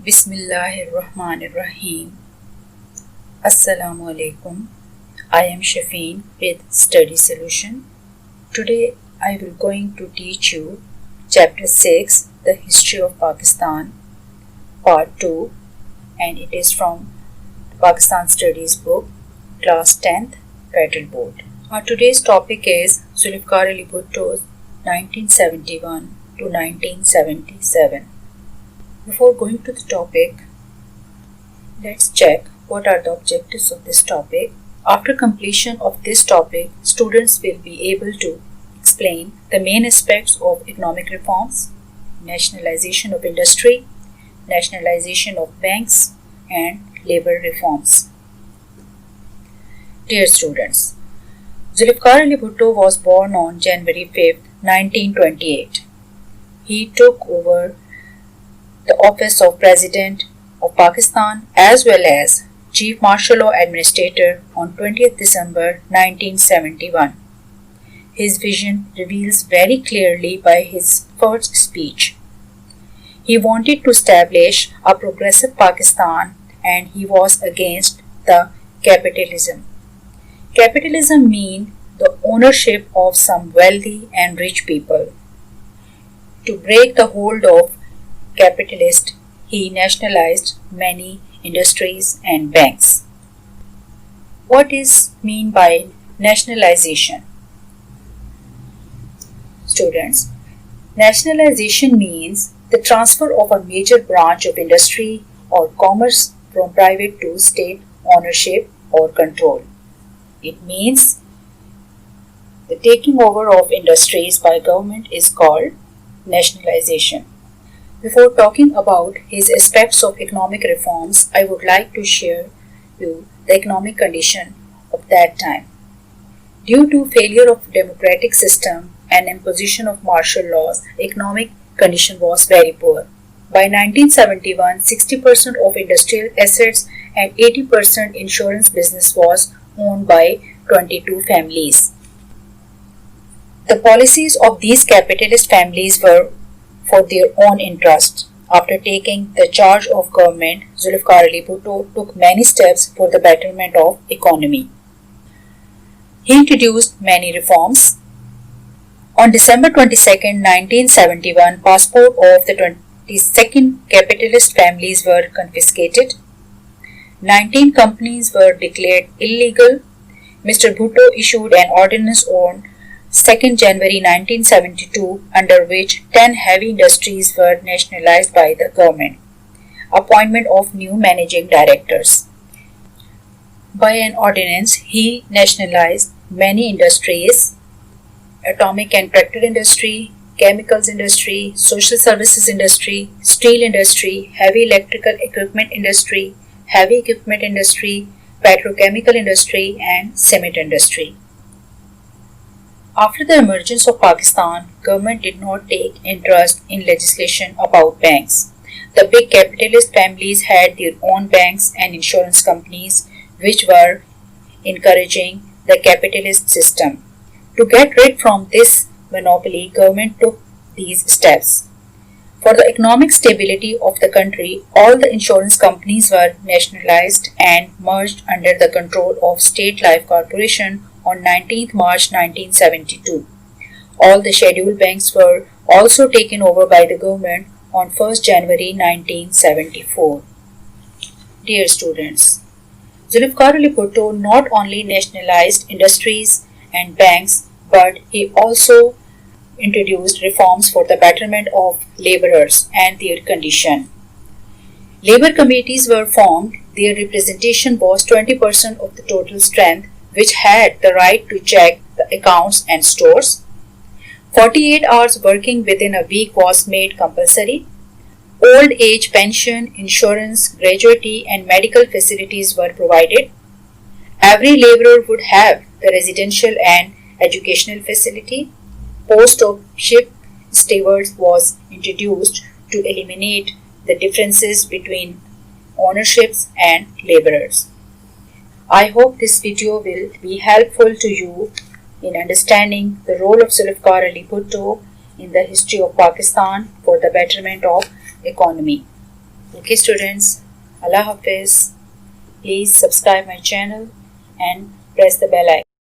Bismillahirrahmanirrahim. Assalamu alaikum. I am Shafeen with Study Solution. Today I will going to teach you Chapter 6, The History of Pakistan, Part 2, and it is from Pakistan Studies book, Class 10th, Federal Board. Our today's topic is Zulfikar Ali Bhutto's 1971 to 1977. Before going to the topic, let's check what are the objectives of this topic. After completion of this topic, students will be able to explain the main aspects of economic reforms, nationalization of industry, nationalization of banks, and labor reforms. Dear students, Zulfikar Ali Bhutto was born on January 5, 1928. He took over the office of President of Pakistan as well as Chief Martial Law Administrator on 20th December 1971. His vision reveals very clearly by his first speech. He wanted to establish a progressive Pakistan and he was against the capitalism. Capitalism means the ownership of some wealthy and rich people. To break the hold of capitalist, he nationalized many industries and banks. What is mean by nationalization? Students, nationalization means the transfer of a major branch of industry or commerce from private to state ownership or control. It means the taking over of industries by government is called nationalization. Before talking about his aspects of economic reforms, I would like to share you the economic condition of that time. Due to failure of democratic system and imposition of martial laws, economic condition was very poor. By 1971, 60% of industrial assets and 80% insurance business was owned by 22 families. The policies of these capitalist families were for their own interest. After taking the charge of government, Zulfikar Ali Bhutto took many steps for the betterment of economy. He introduced many reforms. On December 22, 1971, passport of the 22nd capitalist families were confiscated. 19 companies were declared illegal. Mr. Bhutto issued an ordinance on 2nd January 1972 under which 10 heavy industries were nationalized by the government. Appointment of new managing directors. By an ordinance, he nationalized many industries: atomic and tractor industry, chemicals industry, social services industry, steel industry, heavy electrical equipment industry, heavy equipment industry, petrochemical industry, and cement industry. After the emergence of Pakistan, government did not take interest in legislation about banks. The big capitalist families had their own banks and insurance companies which were encouraging the capitalist system. To get rid from this monopoly, government took these steps. For the economic stability of the country, all the insurance companies were nationalized and merged under the control of State Life Corporation on 19th March 1972. All the scheduled banks were also taken over by the government on 1st January 1974. Dear students, Zulfikar Ali Bhutto not only nationalized industries and banks, but he also introduced reforms for the betterment of laborers and their condition. Labor committees were formed. Their representation was 20% of the total strength, which had the right to check the accounts and stores. 48 hours working within a week was made compulsory. Old age pension, insurance, gratuity, and medical facilities were provided. Every laborer would have the residential and educational facility. Post of ship stewards was introduced to eliminate the differences between ownerships and laborers. I hope this video will be helpful to you in understanding the role of Zulfikar Ali Bhutto in the history of Pakistan for the betterment of economy. Okay students, Allah Hafiz. Please subscribe my channel and press the bell icon.